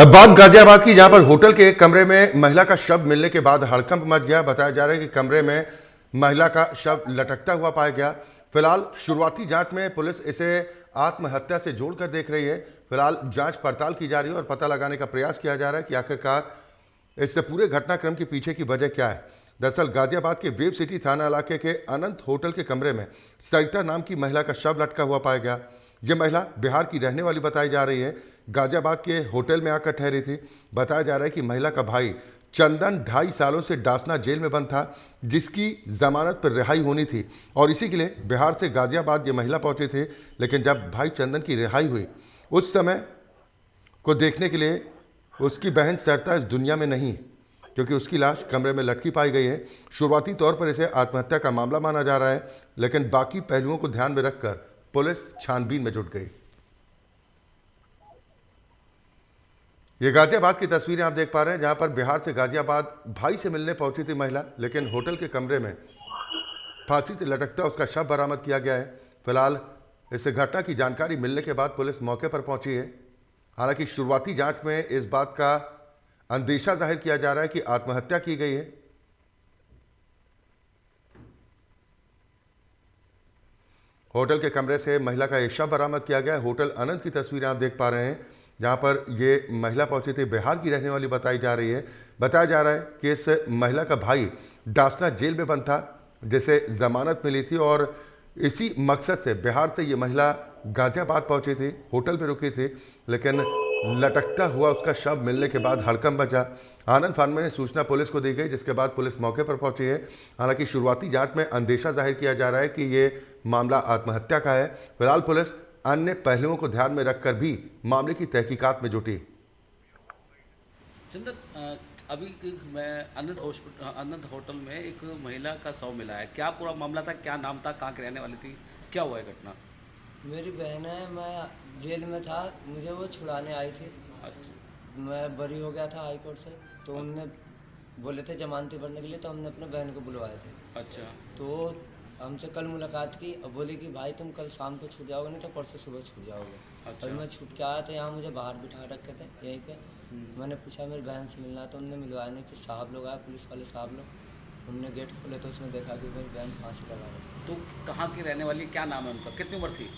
अब बात गाजियाबाद की, जहां पर होटल के एक कमरे में महिला का शव मिलने के बाद हड़कंप मच गया। बताया जा रहा है कि कमरे में महिला का शव लटकता हुआ पाया गया। फिलहाल शुरुआती जांच में पुलिस इसे आत्महत्या से जोड़कर देख रही है। फिलहाल जांच पड़ताल की जा रही है और पता लगाने का प्रयास किया जा रहा है कि आखिरकार इससे पूरे घटनाक्रम के पीछे की वजह क्या है। दरअसल गाजियाबाद के वेब सिटी थाना इलाके के अनंत होटल के कमरे में सरिता नाम की महिला का शव लटका हुआ पाया गया। यह महिला बिहार की रहने वाली बताई जा रही है। गाजियाबाद के होटल में आकर ठहरी थी। बताया जा रहा है कि महिला का भाई चंदन 2.5 सालों से डासना जेल में बंद था, जिसकी जमानत पर रिहाई होनी थी और इसी के लिए बिहार से गाजियाबाद ये महिला पहुंची थी। लेकिन जब भाई चंदन की रिहाई हुई, उस समय को देखने के लिए उसकी बहन सरिता इस दुनिया में नहीं, क्योंकि उसकी लाश कमरे में लटकी पाई गई है। शुरुआती तौर पर इसे आत्महत्या का मामला माना जा रहा है, लेकिन बाकी पहलुओं को ध्यान में रखकर पुलिस छानबीन में जुट गई। ये गाजियाबाद की तस्वीरें आप देख पा रहे हैं, जहां पर बिहार से गाजियाबाद भाई से मिलने पहुंची थी महिला, लेकिन होटल के कमरे में फांसी से लटकता उसका शव बरामद किया गया है। फिलहाल इस घटना की जानकारी मिलने के बाद पुलिस मौके पर पहुंची है। हालांकि शुरुआती जांच में इस बात का अंदेशा जाहिर किया जा रहा है कि आत्महत्या की गई है। होटल के कमरे से महिला का एक शव बरामद किया गया है। होटल अनंत की तस्वीरें आप देख पा रहे हैं, जहां पर ये महिला पहुंची थी, बिहार की रहने वाली बताई जा रही है। बताया जा रहा है कि इस महिला का भाई डासना जेल में बंद था, जिसे जमानत मिली थी और इसी मकसद से बिहार से ये महिला गाजियाबाद पहुंची थी, होटल में रुकी थी। लेकिन लटकता हुआ उसका शव मिलने के बाद हड़कंप मचा। आनंद फानमे ने सूचना पुलिस को दी गई, जिसके बाद पुलिस मौके पर पहुंची है। हालांकि शुरुआती जांच में अंदेशा जाहिर किया जा रहा है कि ये मामला आत्महत्या का है। फिलहाल पुलिस अन्य पहलुओं को ध्यान में रखकर भी मामले की तहकीकात में जुटी। चंदन, अभी मैं अनंत होटल में एक महिला का शव मिला है। क्या पूरा मामला था? क्या नाम था? कहाँ की रहने वाली थी? क्या हुआ है घटना? मेरी बहन है। मैं जेल में था, मुझे वो छुड़ाने आई थी। अच्छा। मैं बरी हो गया था हाई कोर्ट से, तो उनने बोले थे जमानती भरने के लिए, तो हमने अपने बहन को बुलवाए थे। अच्छा। तो हमसे कल मुलाकात की और बोली कि भाई तुम कल शाम को छूट जाओगे, नहीं तो परसों सुबह छूट जाओगे। अच्छा। और मैं छूट के आया तो यहाँ मुझे बाहर बिठा रखे थे यहीं पे। मैंने पूछा मेरी बहन से मिलना है, तो उनने मिलवाया नहीं। फिर साहब लोग आए, पुलिस वाले साहब लोग, उनने गेट खोले तो उसमें देखा कि मेरी बहन फांसी लगा रही तो कहाँ की रहने वाली? क्या नाम है उनका? कितनी उम्र थी?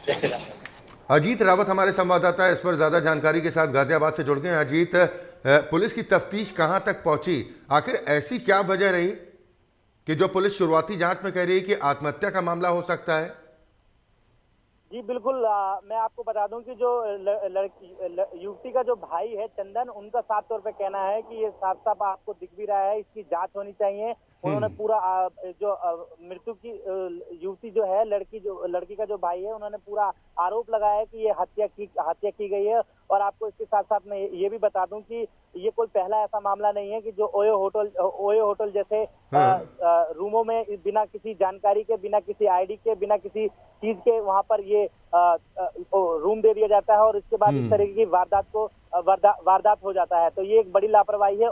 थी। अजीत रावत हमारे संवाददाता है, इस पर ज्यादा जानकारी के साथ गाजियाबाद से जुड़ गए हैं। अजीत, पुलिस की तफ्तीश कहां तक पहुंची? आखिर ऐसी क्या वजह रही कि जो पुलिस शुरुआती जांच में कह रही है कि आत्महत्या का मामला हो सकता है? जी बिल्कुल। मैं आपको बता दूं कि जो युवती का जो भाई है चंदन, उनका साफ तौर पे कहना है कि ये साफ साफ आपको दिख भी रहा है, इसकी जांच होनी चाहिए। उन्होंने पूरा जो मृत्यु की युवती जो है, लड़की का जो भाई है, उन्होंने पूरा आरोप लगाया है कि ये हत्या की गई है। और आपको इसके साथ साथ मैं ये भी बता दूं कि ये कोई पहला ऐसा मामला नहीं है कि जो ओयो होटल जैसे रूमों में बिना किसी जानकारी के, बिना किसी आईडी के, बिना किसी चीज के वहां पर ये रूम दे दिया जाता है और इसके बाद इस तरीके की वारदात हो जाता है। तो ये एक बड़ी लापरवाही है।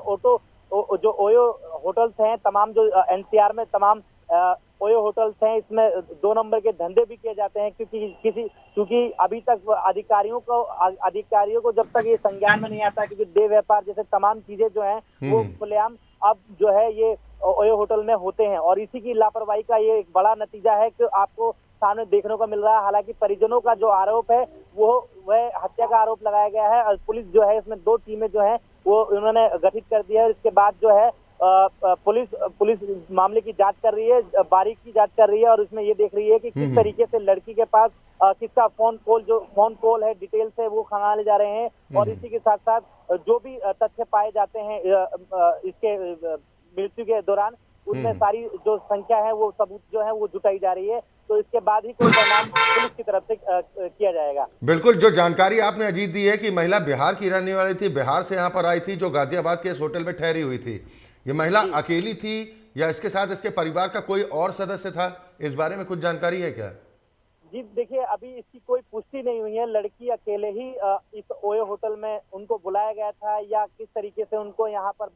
जो ओयो होटल्स हैं, तमाम जो एनसीआर में तमाम ओयो होटल्स हैं, इसमें 2 नंबर के धंधे भी किए जाते हैं, क्योंकि अभी तक अधिकारियों को जब तक ये संज्ञान में नहीं आता, क्योंकि देह व्यापार जैसे तमाम चीजें जो हैं वो खुलेआम अब जो है ये ओयो होटल में होते हैं। और इसी की लापरवाही का ये एक बड़ा नतीजा है कि आपको सामने देखने को मिल रहा है। हालांकि परिजनों का जो आरोप है वह हत्या का आरोप लगाया गया है। और पुलिस जो है, इसमें 2 टीमें जो हैं वो उन्होंने गठित कर दी है। इसके बाद जो है पुलिस मामले की जांच कर रही है, बारीकी जांच कर रही है और इसमें ये देख रही है कि किस तरीके से लड़की के पास किसका फोन कॉल है, डिटेल्स है, वो खंगाले जा रहे हैं। और इसी के साथ साथ जो भी तथ्य पाए जाते हैं इसके मृत्यु के दौरान, उसमें सारी जो संख्या है, वो सबूत जो है वो जुटाई जा रही है। तो इसके बाद ही कोई परिणाम पुलिस की तरफ से किया जाएगा। बिल्कुल, जो जानकारी आपने अजीत दी है कि महिला बिहार की रहने वाली थी, बिहार से यहाँ पर आई थी, जो गाजियाबाद के इस होटल में ठहरी हुई थी। ये महिला जी अकेली थी या इसके साथ इसके परिवार का कोई और सदस्य था? इस बारे में कुछ जानकारी है क्या? जी, देखिए अभी इसकी कोई पुष्टि नहीं हुई है। लड़की अकेले ही इस ओयो होटल में उनको बुलाया गया था या किस तरीके से उनको यहाँ पर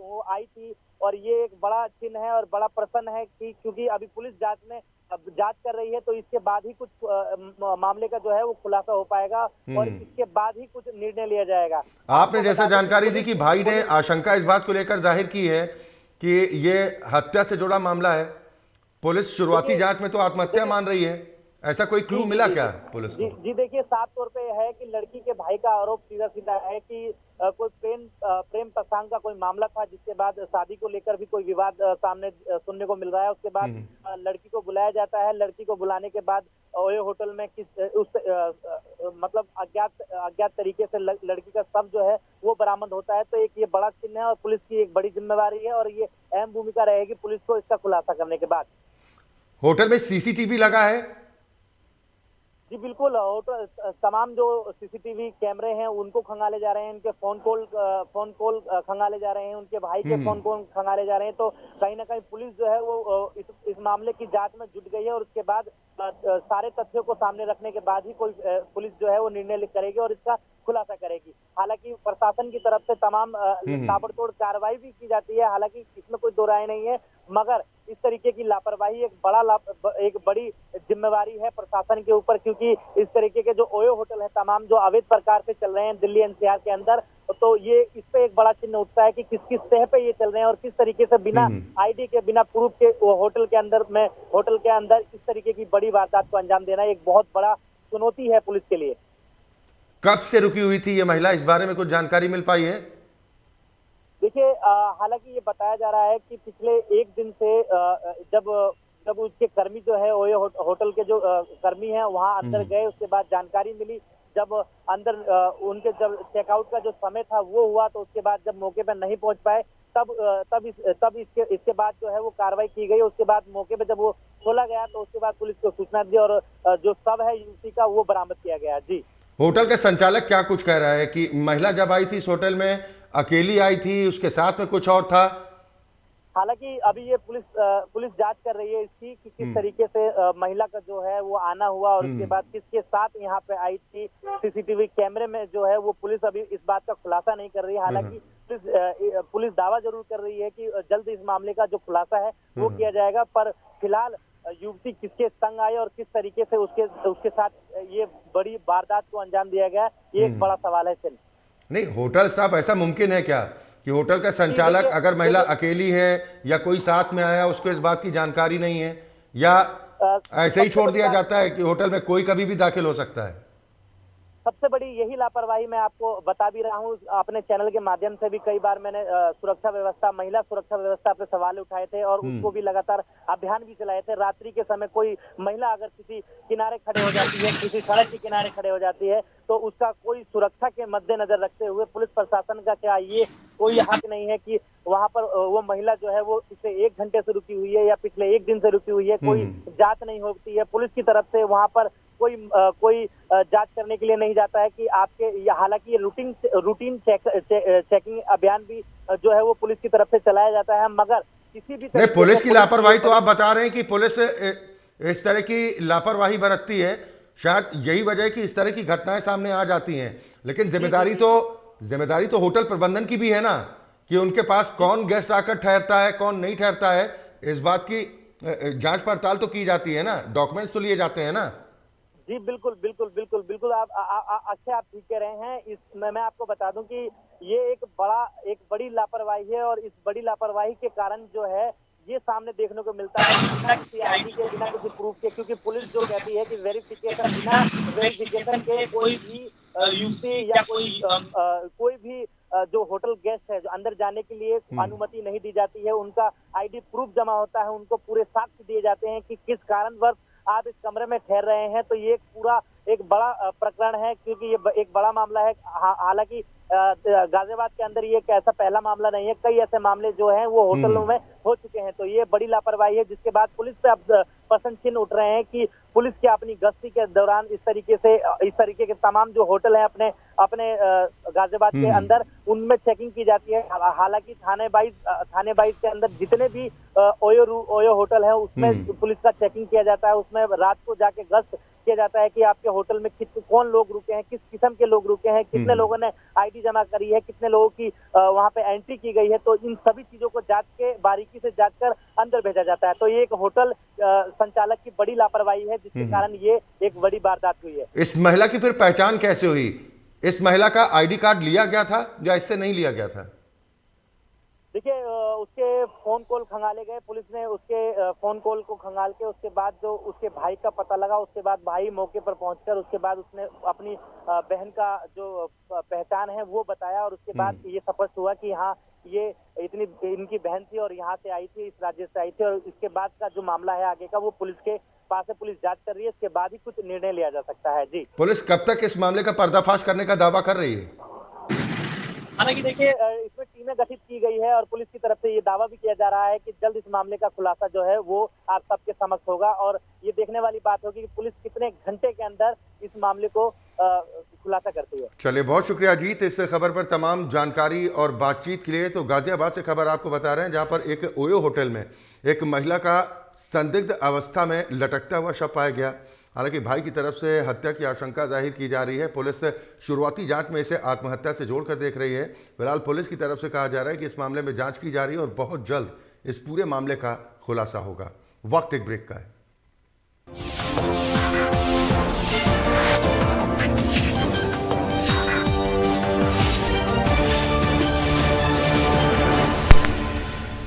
वो आई थी। और ये एक बड़ा चिन्ह है और बड़ा प्रश्न है कि क्योंकि अभी पुलिस जांच में अब जांच कर रही है, तो इसके बाद ही कुछ मामले का जो है वो खुलासा हो पाएगा और इसके बाद ही कुछ निर्णय लिया जाएगा। आपने आपको जैसा बता दें जानकारी दी पुलिस- कि भाई ने आशंका इस बात को लेकर जाहिर की है कि ये हत्या से जुड़ा मामला है। पुलिस शुरुआती देखिए- जांच में तो आत्महत्या मान रही है, ऐसा कोई क्लू जी मिला जी क्या जी पुलिस जी को? जी देखिए, साफ तौर पे है कि लड़की के भाई का आरोप सीधा सीधा है कि कोई प्रेम प्रसंग का कोई मामला था, जिसके बाद शादी को लेकर भी कोई विवाद सामने सुनने को मिल रहा है। उसके बाद लड़की को बुलाया जाता है। लड़की को बुलाने के बाद ओयो होटल में मतलब अज्ञात तरीके से लड़की का शव जो है वो बरामद होता है। तो एक ये बड़ा चिन्ह है और पुलिस की एक बड़ी जिम्मेवारी है और ये अहम भूमिका रहेगी पुलिस को इसका खुलासा करने के बाद। होटल में सीसीटीवी लगा है? जी बिल्कुल, होटल तमाम जो सीसीटीवी कैमरे हैं उनको खंगाले जा रहे हैं, इनके फोन कॉल खंगाले जा रहे हैं, उनके भाई के फोन कॉल खंगाले जा रहे हैं। तो कहीं ना कहीं पुलिस जो है वो इस मामले की जांच में जुट गई है और उसके बाद सारे तथ्यों को सामने रखने के बाद ही कोई पुलिस जो है वो निर्णय करेगी और इसका खुलासा करेगी। हालांकि प्रशासन की तरफ से तमाम ताबड़तोड़ कार्रवाई भी की जाती है, हालांकि इसमें कोई दो राय नहीं है, मगर इस तरीके की लापरवाही एक बड़ी जिम्मेवारी है प्रशासन के ऊपर, क्योंकि इस तरीके के जो ओयो होटल है तमाम जो अवैध प्रकार से चल रहे हैं दिल्ली एनसीआर के अंदर, तो ये इस पे एक बड़ा चिन्ह उठता है कि किस किस तह पे ये चल रहे हैं और किस तरीके से बिना आईडी के, बिना प्रूफ के होटल के अंदर इस तरीके की बड़ी वारदात को अंजाम देना एक बहुत बड़ा चुनौती है पुलिस के लिए। कब से रुकी हुई थी ये महिला, इस बारे में कुछ जानकारी मिल पाई है? देखिए, हालांकि ये बताया जा रहा है कि पिछले एक दिन से जब उसके कर्मी जो है ओयो होटल के जो कर्मी हैं वहां अंदर गए, उसके बाद जानकारी मिली। जब अंदर उनके जब चेकआउट का जो समय था वो हुआ, तो उसके बाद जब मौके पर नहीं पहुंच पाए तब इसके बाद जो है वो कार्रवाई की गई। उसके बाद मौके पे जब वो खोला गया तो उसके बाद पुलिस को सूचना दी और जो शव है युवती का वो बरामद किया गया। जी, होटल के संचालक क्या कुछ कह रहा है कि महिला जब आई थी इस होटल में अकेली आई थी, उसके साथ में कुछ और था? हालांकि अभी ये पुलिस जांच कर रही है इसकी कि किस तरीके से महिला का जो है वो आना हुआ और उसके बाद किसके साथ यहाँ पे आई थी। सीसीटीवी कैमरे में जो है वो पुलिस अभी इस बात का खुलासा नहीं कर रही है। हालांकि पुलिस दावा जरूर कर रही है कि जल्द इस मामले का जो खुलासा है वो किया जाएगा, पर फिलहाल युवती किसके संग आई और किस तरीके से उसके साथ ये बड़ी वारदात को अंजाम दिया गया, ये एक बड़ा सवाल है। सिर्फ नहीं, होटल साहब ऐसा मुमकिन है क्या कि होटल का संचालक अगर महिला अकेली है या कोई साथ में आया उसको इस बात की जानकारी नहीं है, या ऐसे ही छोड़ दिया जाता है कि होटल में कोई कभी भी दाखिल हो सकता है? सबसे बड़ी यही लापरवाही मैं आपको बता भी रहा हूँ। अपने चैनल के माध्यम से भी कई बार मैंने महिला सुरक्षा व्यवस्था पे सवाल उठाए थे और उसको भी लगातार अभियान भी चलाए थे। रात्रि के समय कोई महिला अगर किसी किनारे खड़े हो जाती है, किसी सड़क के किनारे खड़े हो जाती है, तो उसका कोई सुरक्षा के मद्देनजर रखते हुए पुलिस प्रशासन का क्या ये कोई हक नहीं है कि वहां पर वो महिला जो है वो पिछले 1 घंटे से रुकी हुई है या पिछले 1 दिन से रुकी हुई है, कोई जांच नहीं होती है पुलिस की तरफ से, वहां पर कोई जांच करने के लिए नहीं जाता है कि आपके, हालांकि ये रूटीन चेकिंग अभियान भी जो है वो पुलिस की तरफ से चलाया जाता है, मगर किसी भी नहीं, पुलिस की लापरवाही तो आप बता रहे हैं कि पुलिस इस तरह की लापरवाही बरतती है, शायद यही वजह है कि इस तरह की घटनाएं सामने आ जाती हैं, लेकिन जिम्मेदारी तो होटल प्रबंधन की भी है ना कि उनके पास कौन गेस्ट आकर ठहरता है, कौन नहीं ठहरता है, इस बात की जांच पड़ताल तो की जाती है ना, डॉक्यूमेंट्स तो लिए जाते हैं ना। जी बिल्कुल आप अच्छे आप ठीक कह रहे हैं। मैं आपको बता दूं कि ये एक बड़ी लापरवाही है और इस बड़ी लापरवाही के कारण जो है ये सामने देखने को मिलता है बिना किसी आईडी के, बिना किसी प्रूफ के, क्योंकि पुलिस जो कहती है कि बिना वेरिफिकेशन के कोई भी युवती या कोई भी जो होटल गेस्ट है जो अंदर जाने के लिए अनुमति नहीं दी जाती है। उनका आईडी प्रूफ जमा होता है, उनको पूरे साक्ष्य दिए जाते हैं कि किस कारणवश आप इस कमरे में ठहर रहे हैं। तो ये एक बड़ा प्रकरण है, क्योंकि ये एक बड़ा मामला है। हालांकि गाजियाबाद के अंदर ये एक ऐसा पहला मामला नहीं है, कई ऐसे मामले जो हैं वो होटलों में हो चुके हैं। तो ये बड़ी लापरवाही है, जिसके बाद पुलिस पे अब प्रश्न चिन्ह उठ रहे हैं कि पुलिस की अपनी गश्ती के दौरान इस तरीके के तमाम जो होटल हैं अपने अपने गाजियाबाद के अंदर, उनमें चेकिंग की जाती है। हालांकि थाने बाईस के अंदर जितने भी ओयो होटल है उसमें पुलिस का चेकिंग किया जाता है। उसमें रात को जाके गश्त किया जाता है कि आपके होटल में कौन लोग रुके हैं, किस किस्म के लोग रुके हैं, कितने लोगों ने आईडी जमा करी है, कितने लोगों की वहां पे एंट्री की गई है। तो इन सभी चीजों को जांच के बारीकी से जांच कर अंदर भेजा जाता है। तो ये एक होटल संचालक की बड़ी लापरवाही है, जिसके कारण ये एक बड़ी वारदात हुई है। इस महिला की फिर पहचान कैसे हुई? इस महिला का आईडी कार्ड लिया गया था या इससे नहीं लिया गया था? देखिए, उसके फोन कॉल खंगाले गए, पुलिस ने उसके फोन कॉल को खंगाल के उसके बाद जो उसके भाई का पता लगा, उसके बाद भाई मौके पर पहुंचकर उसके बाद उसने अपनी बहन का जो पहचान है वो बताया, और उसके बाद ये स्पष्ट हुआ कि हाँ, ये इनकी बहन थी और यहाँ से आई थी, इस राज्य से आई थी। और इसके बाद का जो मामला है आगे का, वो पुलिस के पास है, पुलिस जांच कर रही है। इसके बाद ही कुछ निर्णय लिया जा सकता है। जी, पुलिस कब तक इस मामले का पर्दाफाश करने का दावा कर रही है? हालांकि देखिए, इसमें टीमें गठित की गई है और पुलिस की तरफ से ये दावा भी किया जा रहा है कि जल्द इस मामले का खुलासा जो है वो आप सबके समक्ष होगा। और ये देखने वाली बात होगी कि पुलिस कितने घंटे के अंदर इस मामले को खुलासा करती है। चलिए, बहुत शुक्रिया अजीत इस खबर पर तमाम जानकारी और बातचीत के लिए। तो गाजियाबाद से खबर आपको बता रहे हैं, जहां पर एक ओयो होटल में एक महिला का संदिग्ध अवस्था में लटकता हुआ शव पाया गया। हालांकि भाई की तरफ से हत्या की आशंका जाहिर की जा रही है। पुलिस शुरुआती जांच में इसे आत्महत्या से जोड़कर देख रही है। फिलहाल पुलिस की तरफ से कहा जा रहा है कि इस मामले में जांच की जा रही है और बहुत जल्द इस पूरे मामले का खुलासा होगा। वक्त एक ब्रेक का है।